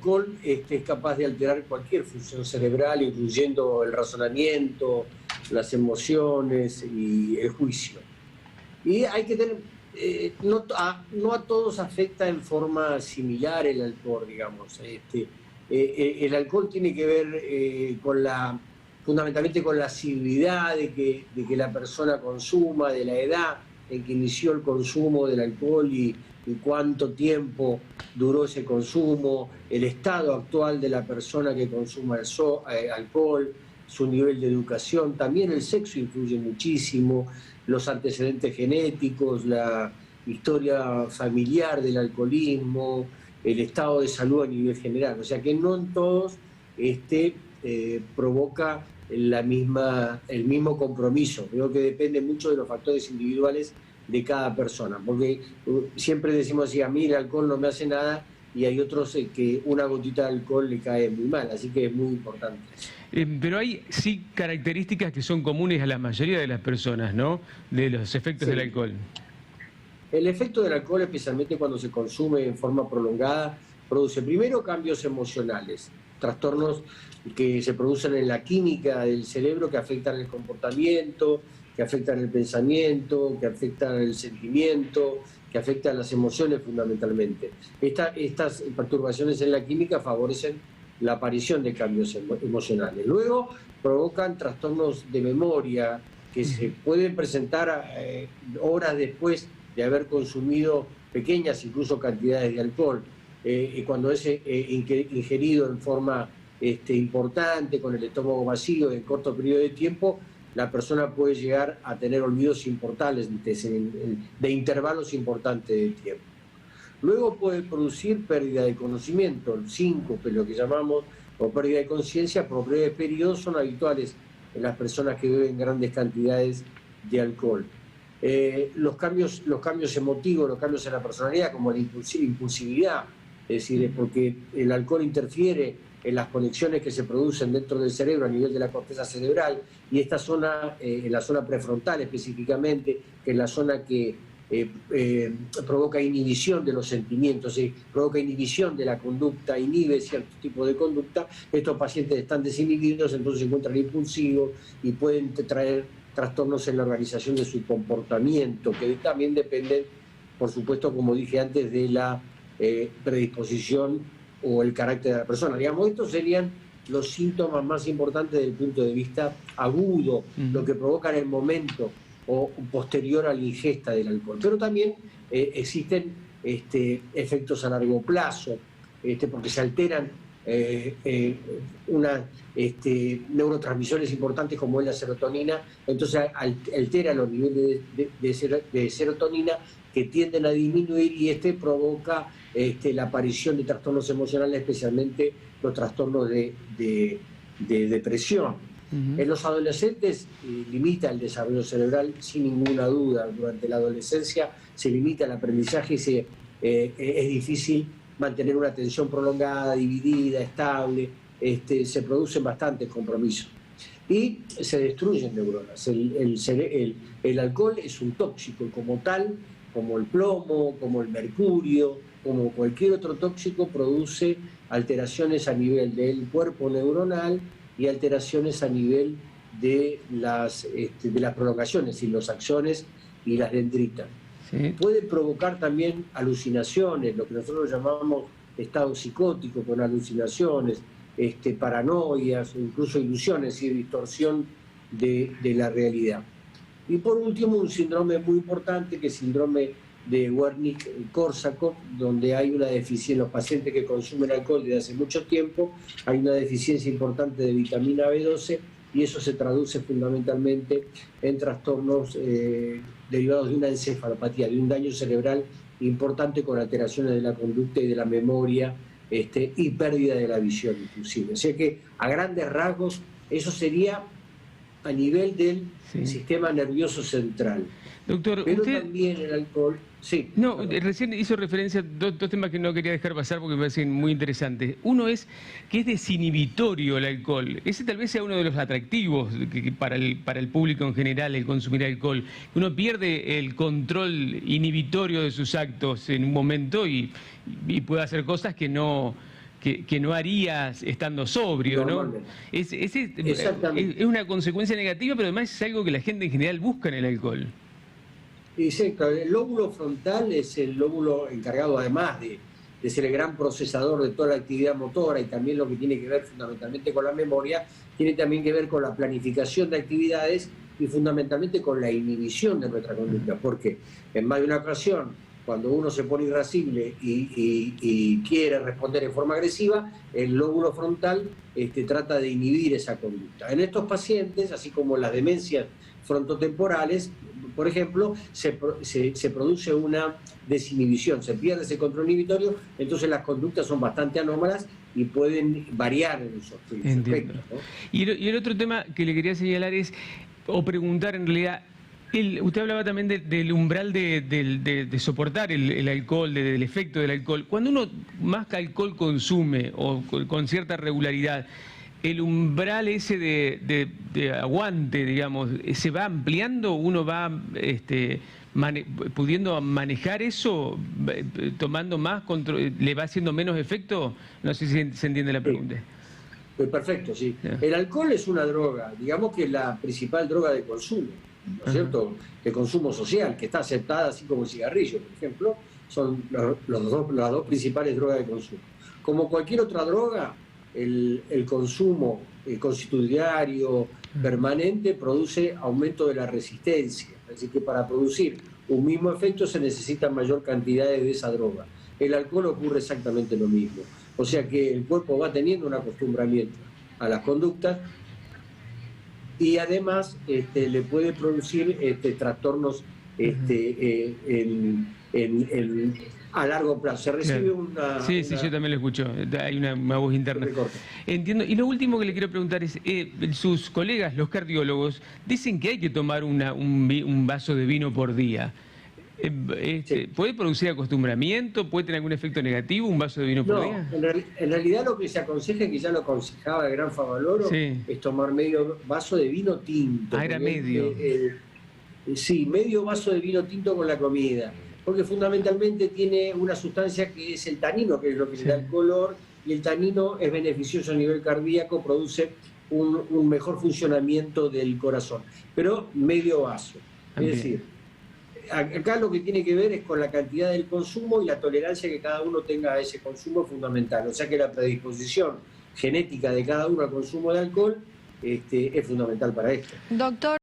alcohol es capaz de alterar cualquier función cerebral, incluyendo el razonamiento, las emociones y el juicio. Y hay que tener, no a todos afecta en forma similar el alcohol, digamos. El alcohol tiene que ver fundamentalmente con la asiduidad de que la persona consuma, de la edad en que inició el consumo del alcohol y cuánto tiempo duró ese consumo, el estado actual de la persona que consuma alcohol, su nivel de educación, también el sexo influye muchísimo, los antecedentes genéticos, la historia familiar del alcoholismo, el estado de salud a nivel general. O sea que no en todos provoca el mismo compromiso. Creo que depende mucho de los factores individuales de cada persona, porque siempre decimos así, a mí el alcohol no me hace nada, y hay otros que una gotita de alcohol le cae muy mal, así que es muy importante. Pero hay sí características que son comunes a la mayoría de las personas, ¿no? De los efectos del alcohol. El efecto del alcohol, especialmente cuando se consume en forma prolongada, produce primero cambios emocionales, trastornos que se producen en la química del cerebro que afectan el comportamiento, que afectan el pensamiento, que afectan el sentimiento, que afectan las emociones fundamentalmente. Estas perturbaciones en la química favorecen la aparición de cambios emocionales. Luego provocan trastornos de memoria que se pueden presentar horas después de haber consumido pequeñas incluso cantidades de alcohol. Cuando es ingerido en forma importante, con el estómago vacío en corto periodo de tiempo, la persona puede llegar a tener olvidos importantes de intervalos importantes de tiempo. Luego puede producir pérdida de conocimiento, el síncope, lo que llamamos, o pérdida de conciencia por breves periodos, son habituales en las personas que beben grandes cantidades de alcohol. Los cambios emotivos, los cambios en la personalidad, como la impulsividad, es decir, es porque el alcohol interfiere en las conexiones que se producen dentro del cerebro a nivel de la corteza cerebral, y esta zona, en la zona prefrontal específicamente, que es la zona que provoca inhibición de los sentimientos, provoca inhibición de la conducta, inhibe cierto tipo de conducta. Estos pacientes están desinhibidos, entonces se encuentran impulsivos y pueden traer trastornos en la organización de su comportamiento, que también dependen, por supuesto, como dije antes, de la predisposición o el carácter de la persona. Digamos, estos serían los síntomas más importantes desde el punto de vista agudo, lo que provoca en el momento o posterior a la ingesta del alcohol. Pero también existen efectos a largo plazo, porque se alteran unas neurotransmisores importantes como es la serotonina, entonces altera los niveles de serotonina que tienden a disminuir, y provoca la aparición de trastornos emocionales, especialmente los trastornos de depresión. En los adolescentes limita el desarrollo cerebral sin ninguna duda. Durante la adolescencia se limita el aprendizaje y es difícil mantener una atención prolongada, dividida, estable. Se producen bastantes compromisos y se destruyen neuronas. El alcohol es un tóxico, como tal, como el plomo, como el mercurio, como cualquier otro tóxico, produce alteraciones a nivel del cuerpo neuronal y alteraciones a nivel de las prolongaciones y los axones y las dendritas. Sí. Puede provocar también alucinaciones, lo que nosotros llamamos estado psicótico, con alucinaciones, paranoias, incluso ilusiones y distorsión de la realidad. Y por último, un síndrome muy importante, que es el síndrome de Wernicke-Korsakoff, donde hay una deficiencia en los pacientes que consumen alcohol desde hace mucho tiempo, hay una deficiencia importante de vitamina B12, y eso se traduce fundamentalmente en trastornos derivados de una encefalopatía, de un daño cerebral importante, con alteraciones de la conducta y de la memoria, y pérdida de la visión inclusive. O sea que a grandes rasgos eso sería a nivel del sistema nervioso central. Doctor, pero también el alcohol... Sí. No, recién hizo referencia a dos temas que no quería dejar pasar porque me parecen muy interesantes. Uno es que es desinhibitorio el alcohol. Ese tal vez sea uno de los atractivos para el público en general, el consumir alcohol. Uno pierde el control inhibitorio de sus actos en un momento y puede hacer cosas que no que no harías estando sobrio, ¿no? Es una consecuencia negativa, pero además es algo que la gente en general busca en el alcohol. Exacto. El lóbulo frontal es el lóbulo encargado, además de ser el gran procesador de toda la actividad motora y también lo que tiene que ver fundamentalmente con la memoria, tiene también que ver con la planificación de actividades y fundamentalmente con la inhibición de nuestra conducta, porque en más de una ocasión, cuando uno se pone irascible y quiere responder en forma agresiva, el lóbulo frontal trata de inhibir esa conducta. En estos pacientes, así como las demencias frontotemporales, por ejemplo, se produce una desinhibición, se pierde ese control inhibitorio, entonces las conductas son bastante anómalas y pueden variar en esos aspectos, ¿no? Y el otro tema que le quería señalar es, o preguntar en realidad, usted hablaba también del umbral de soportar el alcohol, del efecto del alcohol. Cuando uno más que alcohol consume o con cierta regularidad, el umbral ese de aguante, digamos, ¿se va ampliando? ¿Uno va pudiendo manejar eso, tomando más, le va haciendo menos efecto? No sé si se entiende la pregunta. Sí. Perfecto, sí. El alcohol es una droga, digamos que es la principal droga de consumo, ¿no es cierto? De consumo social, que está aceptada así como el cigarrillo, por ejemplo, son las dos principales drogas de consumo. Como cualquier otra droga, el consumo constitutivo permanente produce aumento de la resistencia. Así que para producir un mismo efecto se necesitan mayor cantidades de esa droga. El alcohol ocurre exactamente lo mismo. O sea que el cuerpo va teniendo un acostumbramiento a las conductas y además le puede producir trastornos a largo plazo. Se recibe una... Sí, yo también lo escucho. Hay una voz interna. Entiendo. Y lo último que le quiero preguntar es, sus colegas, los cardiólogos, dicen que hay que tomar un vaso de vino por día. Sí. ¿Puede producir acostumbramiento? ¿Puede tener algún efecto negativo un vaso de vino por día? En realidad lo que se aconseja, que ya lo aconsejaba el gran Favaloro, es tomar medio vaso de vino tinto. Ah, era medio. Sí, medio vaso de vino tinto con la comida. Porque fundamentalmente tiene una sustancia que es el tanino, que es lo que le da el color, y el tanino es beneficioso a nivel cardíaco, produce un mejor funcionamiento del corazón. Pero medio vaso. Es decir, acá lo que tiene que ver es con la cantidad del consumo y la tolerancia que cada uno tenga a ese consumo fundamental. O sea que la predisposición genética de cada uno al consumo de alcohol es fundamental para esto. Doctor.